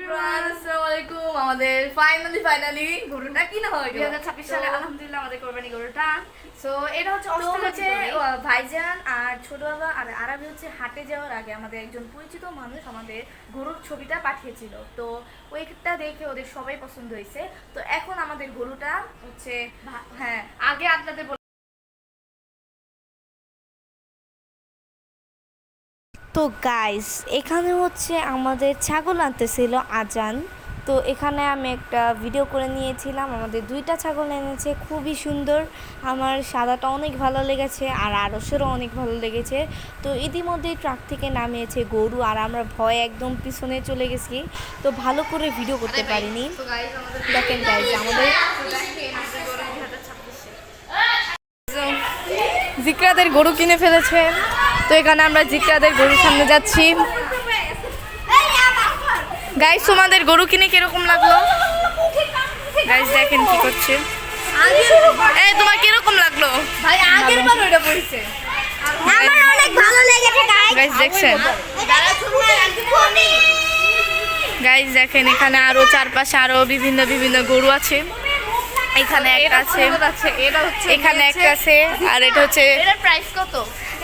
Everyone, আসসালামু আলাইকুম। আমাদের ফাইনালি গরুটা কিনা হয় 2026 সালে আলহামদুলিল্লাহ আমাদের কোরবানি গরুটা। সো এটা হচ্ছে ভাইজান আর ছোট বাবা আর আরবি হচ্ছে হাটে যাওয়ার আগে আমাদের একজন পরিচিত মানুষ আমাদের গরুর ছবিটা পাঠিয়েছিল। তো ওইটা দেখে ওদের সবাই পছন্দ হয়েছে। তো এখন আমাদের গরুটা হচ্ছে হ্যাঁ আগে আপনাদের তো গাইস এখানে হচ্ছে আমাদের ছাগল আনতেছিল আজান। তো এখানে আমি একটা ভিডিও করে নিয়েছিলাম। আমাদের দুইটা ছাগল এনেছে, খুবই সুন্দর। আমার সাদাটা অনেক ভালো লেগেছে আর আরশেরও অনেক ভালো লেগেছে। তো ইতিমধ্যেই ট্রাক থেকে নামিয়েছে গরু আর আমরা ভয়ে একদম পিছনে চলে গেছি, তো ভালো করে ভিডিও করতে পারিনি। দেখেন গাইস আমাদের জিকরাদের গরু কিনে ফেলেছে। তো এখানে আমরা জিকরাদের গরুর সামনে যাচ্ছি। গাইস তোমাদের গরু কিনে কিরকম লাগলো? গাইস দেখেন কি করছে। এই তোমার কিরকম লাগলো? ভাই আগের বার ওটা পড়ছে। আমার অনেক ভালো লেগেছে গাইস দেখছেন? গাইস দেখেন এখানে আরো চারপাশে আরো বিভিন্ন বিভিন্ন গরু আছে। এখানে একটা আছে, এটা হচ্ছে এখানে একটা আছে, আর এটা হচ্ছে। এটার প্রাইস কত?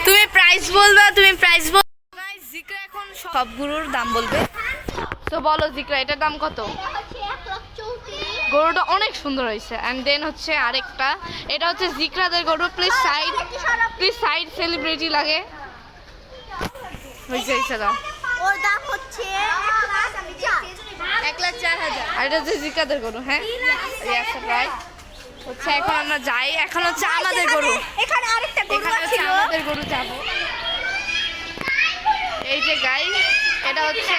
তুমি প্রাইস বলবা, তুমি প্রাইস বল। গাইস জিকরা এখন সব গরুর দাম বলবে। তো বলো জিকরা, এটার দাম কত? গরুটা অনেক সুন্দর হয়েছে। এন্ড দেন হচ্ছে আরেকটা, এটা হচ্ছে জিকরাদের গরু। প্লিজ সাইড সেলিব্রিটি লাগে হয়েছে দাও। ওর দাম হচ্ছে 1,04,000। আর এটা হচ্ছে জিকরাদের গরু। হ্যাঁ হচ্ছে এখন আমরা যাই। এখন হচ্ছে আমাদের গরু, এখানে আরেকটা এখানে হচ্ছে আমাদের গরু যাবো। এই যে গাই, এটা হচ্ছে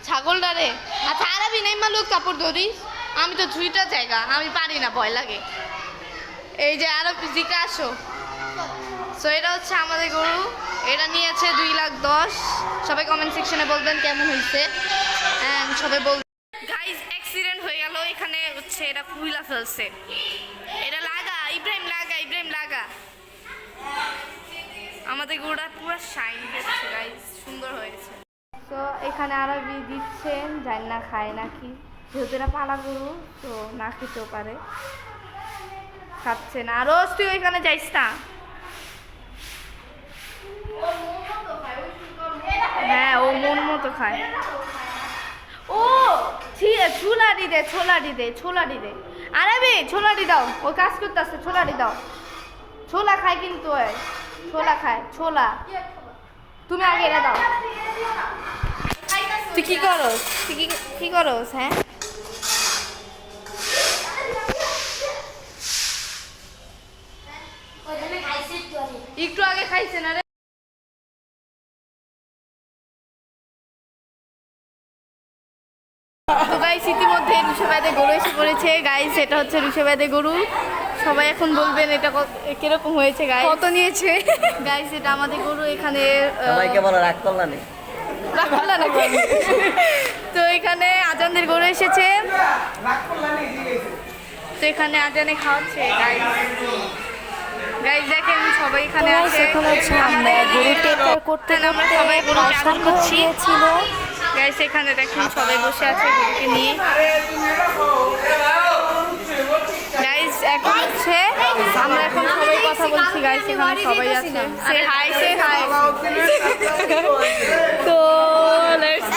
ছাগলটা রে। আচ্ছা আরবি নেই মালুক কাপড় ধরিস, আমি তো দুইটা জায়গা আমি পারি না, ভয় লাগে। এই যে আরো জিকা আসো। সো এটা হচ্ছে আমাদের গরু, এটা নিয়েছে 2,10,000। সবাই কমেন্ট সেকশনে বলবেন কেমন হয়েছে। এন্ড সবাই বল। গাইস অ্যাক্সিডেন্ট হয়ে গেল এখানে, হচ্ছে এটা কুইলা ফেলছে। এটা লাগা ইব্রাহিম, লাগা। আমাদের গরুটা পুরো শাইন হচ্ছে গাইস, সুন্দর হয়েছে। তো এখানে আরবি দিচ্ছেন, জানি না খায় নাকি, যেহেতু এটা পালা গরু তো না খেতেও পারে। খাচ্ছে না। রোজ তুই ওইখানে যাইস না। হ্যাঁ ও মন মতো খায়। ও ছোলাডি দে আরবি, ছোলাডি দাও। ও কাজ করতেছে, ছোলাডি দাও। ছোলা খায় কিন্তু, ছোলা খায়, ছোলা। তুমি আগে এটা দাও। তুই কি করস? কি করস? হ্যাঁ একটু আগে খাইছে না রে। তো গাইস ইতিমধ্যে রুশেবাদে গরু এসে পড়েছে। গাইস এটা হচ্ছে রুশেবাদে গরু। সবাই এখন বলবেন এটা কিরকম হয়েছে। গাইস কত নিয়েছে? গাইস এটা আমাদের গরু। এখানে সবাইকে বলো রাগ করলা না। তো এখানে আজানদের গরু এসেছে। তো এখানে আজানে খাওয়াচ্ছে। গাইস দেখেন সবাই এখানে আছে। আমরা গরু টেকার করতে আমরা সবাই গরু চাষ করছি। ছিল গাইস এখানে দেখুন সবাই বসে আছে গরুকে নিয়ে। গাইস এখন হচ্ছে আমরা এখন সবাই কথা বলছি। গাইস এখানে সবাই আছে। সে হাই তো লেটস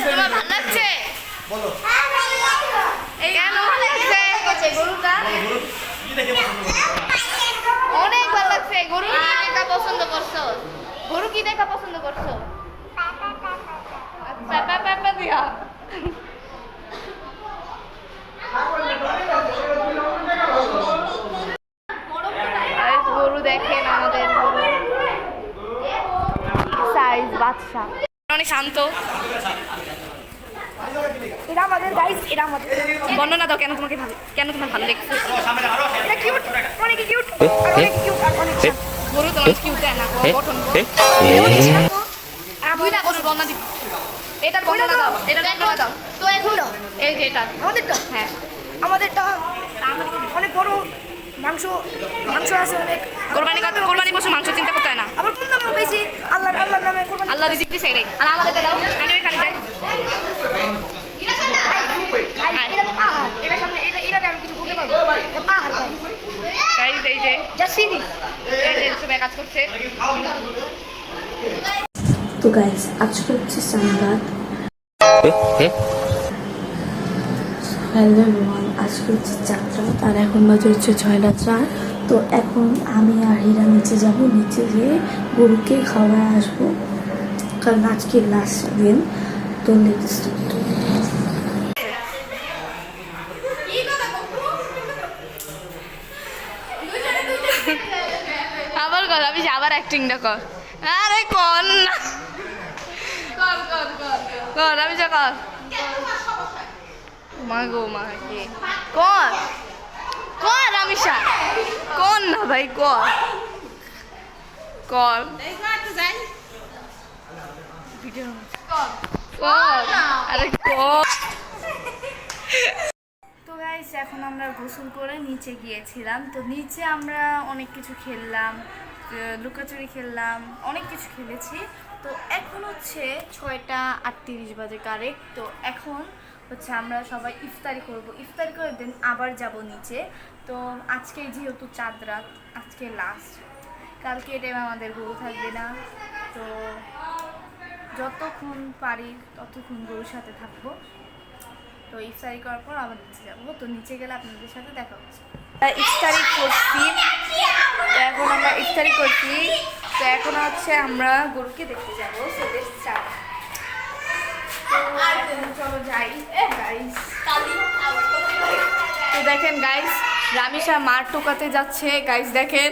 তোমার ভালো লাগছে? বলো এই কেন ভালো লাগছে গরুটা? অনেক ভালো লাগছে। গরু কি দেখা পছন্দ করছো? গরু কি দেখা পছন্দ করছো? পাপা দিয়া গরু দেখেন, আমাদের সাইজ বাদশা অনেক শান্ত। এটা আমাদের গাইস, এটা আমাদের বর্ণনা দাও কেন তোমার ভালো লেগেছে। এটা কিউট, অনেক কিউট, অনেক কিউট আর অনেক গরু তোমার কিউট না গঠন। দুইটা গরু বর্ণনা দিই। এটা বর্ণনা দাও, এটা বর্ণনা দাও। তো এখন এই যে এটা আমাদেরটা হ্যাঁ আমাদেরটা অনেক বড় মাংস মাংস আছে অনেক। কোরবানি পশু মাংস চিন্তা করতে হয় না। আবার কোন নামে পেয়েছি আল্লাহর নামে কোরবানি। আল্লাহ রিজিক দিছে রে। আর আমাদের দাও আমি ওই খালি যাই। এটা তো পাহাড়, এটা সামনে এটাতে আমি কিছু বলতে পারবো। এটা পাহাড় ভাই, গাইস এই যে যা সিঁড়ি। এই যে সবাই কাজ করছে। তো গাইস আজকে হচ্ছে সংবাদ। হ্যালো এভরিওয়ান, আজকে হচ্ছে যাত্রা আর এখন বাজে হচ্ছে 6:04। তো এখন আমি আর হীরা নিচে যাব, নিচে গিয়ে গরুকে খাওয়ায় আসবো কারণ আজকে লাস্ট দিন। তো লেটস আবার কর, আমি আবার অ্যাক্টিংটা কর। আরে কর না, কর আমি যা কর। মা গো মা কে কর কর আমি কর না ভাই কর কর কর আরে কর। তো গাইস এখন আমরা গোসল করে নিচে গিয়েছিলাম। তো নিচে আমরা অনেক কিছু খেললাম, লুকাচুরি খেললাম, অনেক কিছু খেলেছি। তো এখন হচ্ছে 6:38 বাজে কারেক্ট। তো এখন হচ্ছে আমরা সবাই ইফতারি করব, ইফতারি করে দেন আবার যাব নিচে। তো আজকে যেহেতু চাঁদ রাত, আজকে লাস্ট, কালকে এই টাইমে আমাদের গরু থাকবে না। তো যতক্ষণ পারি ততক্ষণ গরুর সাথে থাকবো। তো ইফতারি করার পর আবার নিচে যাবো। তো নিচে গেলে আপনাদের সাথে দেখা হচ্ছে। ইফতারি করছি, তো এখন আমরা ইফতারি করছি। তো এখন হচ্ছে আমরা গরুকে দেখতে যাবো। তো এখন চলো যাই গাইস। তো দেখেন গাইস, রামিসা মার টোকাতে যাচ্ছে। গাইস দেখেন,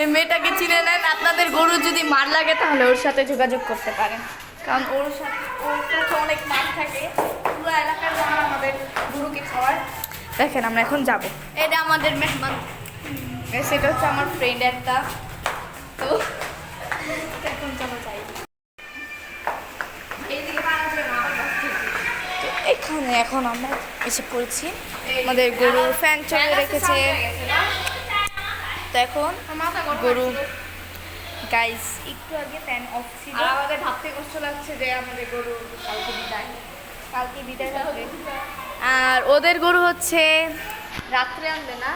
এই মেয়েটাকে চিনে নেন। আপনাদের গরু যদি মার লাগে তাহলে ওর সাথে যোগাযোগ করতে পারেন, কারণ ওর কাছে অনেক মার থাকে। পুরো এলাকার জন্য আমাদের গরুকে খাওয়ার। দেখেন আমরা এখন যাব, এটা আমাদের মেহমান, সেটা হচ্ছে আমার ফ্রেন্ড একটা। তো এখন চলো যাই। তো এখানে এখন আমরা এসে পড়েছি, আমাদের গরু ফ্যান চলে রেখেছে। তো এখন গরু গাইস একটু আগে ফ্যান অফ ছিল। আর আমাদের ভাবতে কষ্ট লাগছে যে আমাদের গরু কালকে বিদায় হবে। আর ওদের গরু হচ্ছে রাত্রে আনবে না,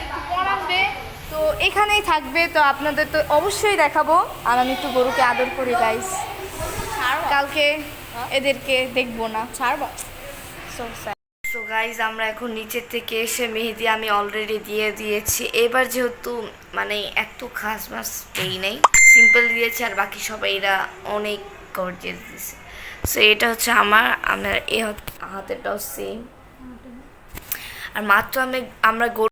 একটু পর আনবে। তো এখানেই থাকবে। তো আপনাদের তো অবশ্যই দেখাবো। আর আমি একটু গরুকে আদর করি গাইস, কালকে এদেরকে দেখবো না, ছাড়বা। সো গাইজ আমরা এখন নিচের থেকে এসে মেহেদি আমি অলরেডি দিয়ে দিয়েছি। এবার যেহেতু মানে এত খাস মাস দেই নাই, সিম্পল দিয়েছি, আর বাকি সবাই এরা অনেক গর্জিয়াস দিয়েছে। সো এটা হচ্ছে আমার এই হাতেরটাও সেম। আর মাত্র আমরা